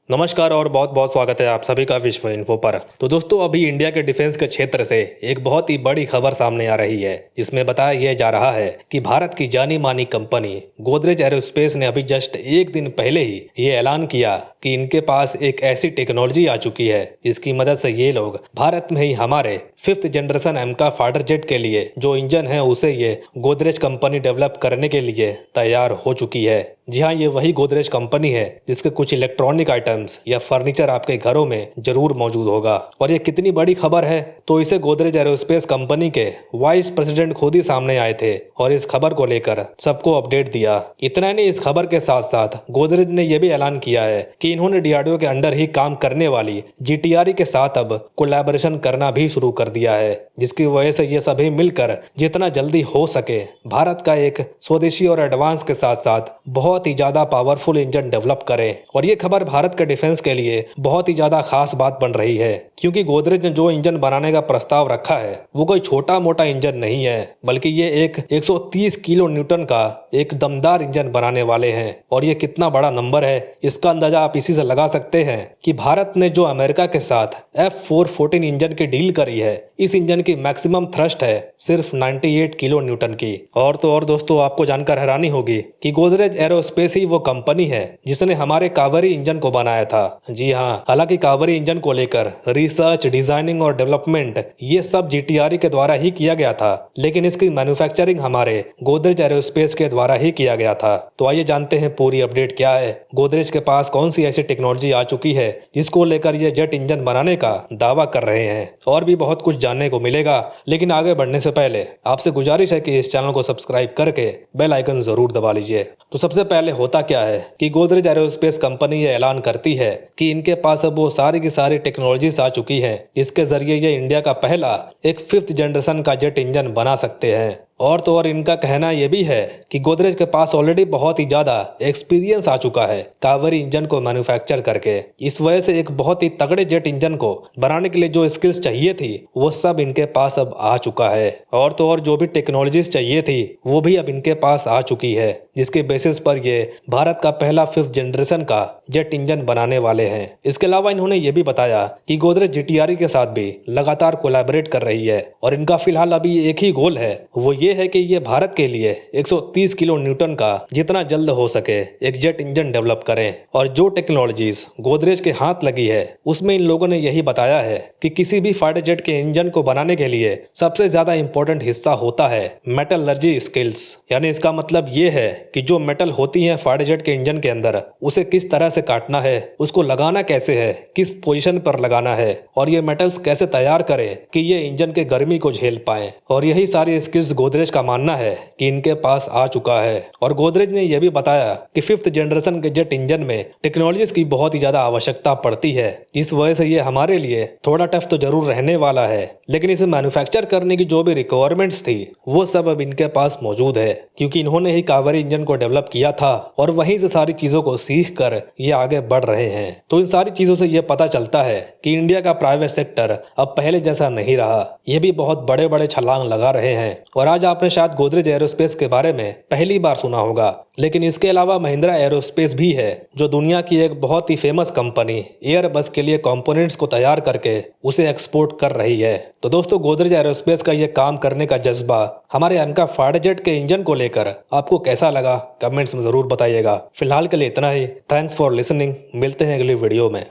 नमस्कार और बहुत बहुत स्वागत है आप सभी का विश्व इन्फो पर। तो दोस्तों अभी इंडिया के डिफेंस के क्षेत्र से एक बहुत ही बड़ी खबर सामने आ रही है जिसमें बताया यह जा रहा है कि भारत की जानी मानी कंपनी गोदरेज एरोस्पेस ने अभी जस्ट एक दिन पहले ही ये ऐलान किया कि इनके पास एक ऐसी टेक्नोलॉजी आ चुकी है जिसकी मदद से ये लोग भारत में ही हमारे 5th जनरेशन एमका फाइटर जेट के लिए जो इंजन है उसे ये गोदरेज कंपनी डेवलप करने के लिए तैयार हो चुकी है। जी हाँ, ये वही गोदरेज कंपनी है जिसके कुछ इलेक्ट्रॉनिक आइटम्स या फर्नीचर आपके घरों में जरूर मौजूद होगा। और ये कितनी बड़ी खबर है तो इसे गोदरेज एरोस्पेस कंपनी के वाइस प्रेसिडेंट खुद ही सामने आए थे और इस खबर को लेकर सबको अपडेट दिया। इतना नहीं, इस खबर के साथ साथ गोदरेज ने यह भी ऐलान किया है कि इन्होंने डीआरडीओ के अंडर ही काम करने वाली जीटीआरई के साथ अब कोलैबोरेशन करना भी शुरू कर दिया है, जिसकी वजह से ये सभी मिलकर जितना जल्दी हो सके भारत का एक स्वदेशी और एडवांस के साथ साथ बहुत ही ज्यादा पावरफुल इंजन डेवलप करें। और ये खबर भारत के डिफेंस के लिए बहुत ही ज्यादा खास बात बन रही है, क्योंकि गोदरेज ने जो इंजन बनाने का प्रस्ताव रखा है वो कोई छोटा मोटा इंजन नहीं है, बल्कि ये एक 130 किलो न्यूटन का एक दमदार इंजन बनाने वाले हैं। और ये कितना बड़ा नंबर है इसका अंदाजा आप इसी से लगा सकते हैं कि भारत ने जो अमेरिका के साथ F414 इंजन की डील करी है, इस इंजन की मैक्सिमम थ्रस्ट है सिर्फ 98 किलो न्यूटन की। और तो और दोस्तों, आपको जानकर हैरानी होगी कि गोदरेज एरोस्पेस ही वो कंपनी है जिसने हमारे कावेरी इंजन को बनाया था। जी हाँ, हालांकि कावेरी इंजन को लेकर रिसर्च, डिजाइनिंग और डेवलपमेंट ये सब जीटीआरई के द्वारा ही किया गया था, लेकिन इसकी मैन्युफैक्चरिंग हमारे गोदरेज एरोस्पेस के द्वारा ही किया गया था। तो आइए जानते हैं पूरी अपडेट क्या है, गोदरेज के पास कौन सी ऐसी टेक्नोलॉजी आ चुकी है जिसको लेकर ये जेट इंजन बनाने का दावा कर रहे हैं। और भी बहुत कुछ जानने को मिलेगा, लेकिन आगे बढ़ने से पहले आपसे गुजारिश है कि इस चैनल को सब्सक्राइब करके बेल आइकन जरूर दबा लीजिए। तो सबसे पहले होता क्या है कि गोदरेज एरोस्पेस कंपनी ये ऐलान करती है कि इनके पास अब वो सारी की सारी टेक्नोलॉजीज आ चुकी हैं जिसके जरिए ये इंडिया का पहला एक 5th जनरेशन का जेट इंजन बना सकते हैं। और तो और इनका कहना यह भी है कि गोदरेज के पास ऑलरेडी बहुत ही ज्यादा एक्सपीरियंस आ चुका है कावेरी इंजन को मैन्युफैक्चर करके। इस वजह से एक बहुत ही तगड़े जेट इंजन को बनाने के लिए जो स्किल्स चाहिए थी वो सब इनके पास अब आ चुका है। और तो और जो भी टेक्नोलॉजीज चाहिए थी वो भी अब इनके पास आ चुकी है, जिसके बेसिस पर ये भारत का पहला 5th जनरेशन का जेट इंजन बनाने वाले हैं। इसके अलावा इन्होंने ये भी बताया कि गोदरेज जीटीआरई के साथ भी लगातार कोलैबोरेट कर रही है और इनका फिलहाल अभी एक ही गोल है, वो ये है कि ये भारत के लिए 130 किलो न्यूटन का जितना जल्द हो सके एक जेट इंजन डेवलप करें। और जो टेक्नोलॉजीज गोदरेज के हाथ लगी है उसमें इन लोगों ने यही बताया है कि किसी भी फाइटर जेट के इंजन को बनाने के लिए सबसे ज्यादा इंपॉर्टेंट हिस्सा होता है मेटलर्जी स्किल्स। यानी इसका मतलब ये है कि जो मेटल होती है फाइटर जेट के इंजन के अंदर उसे किस तरह से काटना है, उसको लगाना कैसे है, किस पोजीशन पर लगाना है और ये मेटल्स कैसे तैयार करें कि ये इंजन के गर्मी को झेल पाए। और यही सारी स्किल्स गोदरेज का मानना है कि इनके पास आ चुका है। और गोदरेज ने यह भी बताया कि 5th जनरेशन के जेट इंजन में टेक्नोलॉजीज की बहुत ही ज्यादा आवश्यकता पड़ती है, जिस वजह से ये हमारे लिए थोड़ा टफ तो जरूर रहने वाला है, लेकिन इसे मैन्युफैक्चर करने की जो भी रिक्वायरमेंट्स थी वो सब अब इनके पास मौजूद है, क्योंकि इन्होंने ही कावेरी इंजन को डेवलप किया था और वहीं से सारी चीजों को सीख कर ये आगे बढ़ रहे हैं। तो इन सारी चीजों से ये पता चलता है कि इंडिया का प्राइवेट सेक्टर अब पहले जैसा नहीं रहा, ये भी बहुत बड़े बड़े छलांग लगा रहे हैं। और आज आपने शायद गोदरेज एरोस्पेस के बारे में पहली बार सुना होगा, लेकिन इसके अलावा महिंद्रा एरोस्पेस भी है जो दुनिया की एक बहुत ही फेमस कंपनी एयरबस के लिए कंपोनेंट्स को तैयार करके उसे एक्सपोर्ट कर रही है। तो दोस्तों, गोदरेज एरोस्पेस का ये काम करने का जज्बा हमारे एमका फाइटर जेट के इंजन को लेकर आपको कैसा लगा कमेंट्स में जरूर बताइएगा। फिलहाल के लिए इतना ही। थैंक्स फॉर लिसनिंग, मिलते हैं अगली वीडियो में।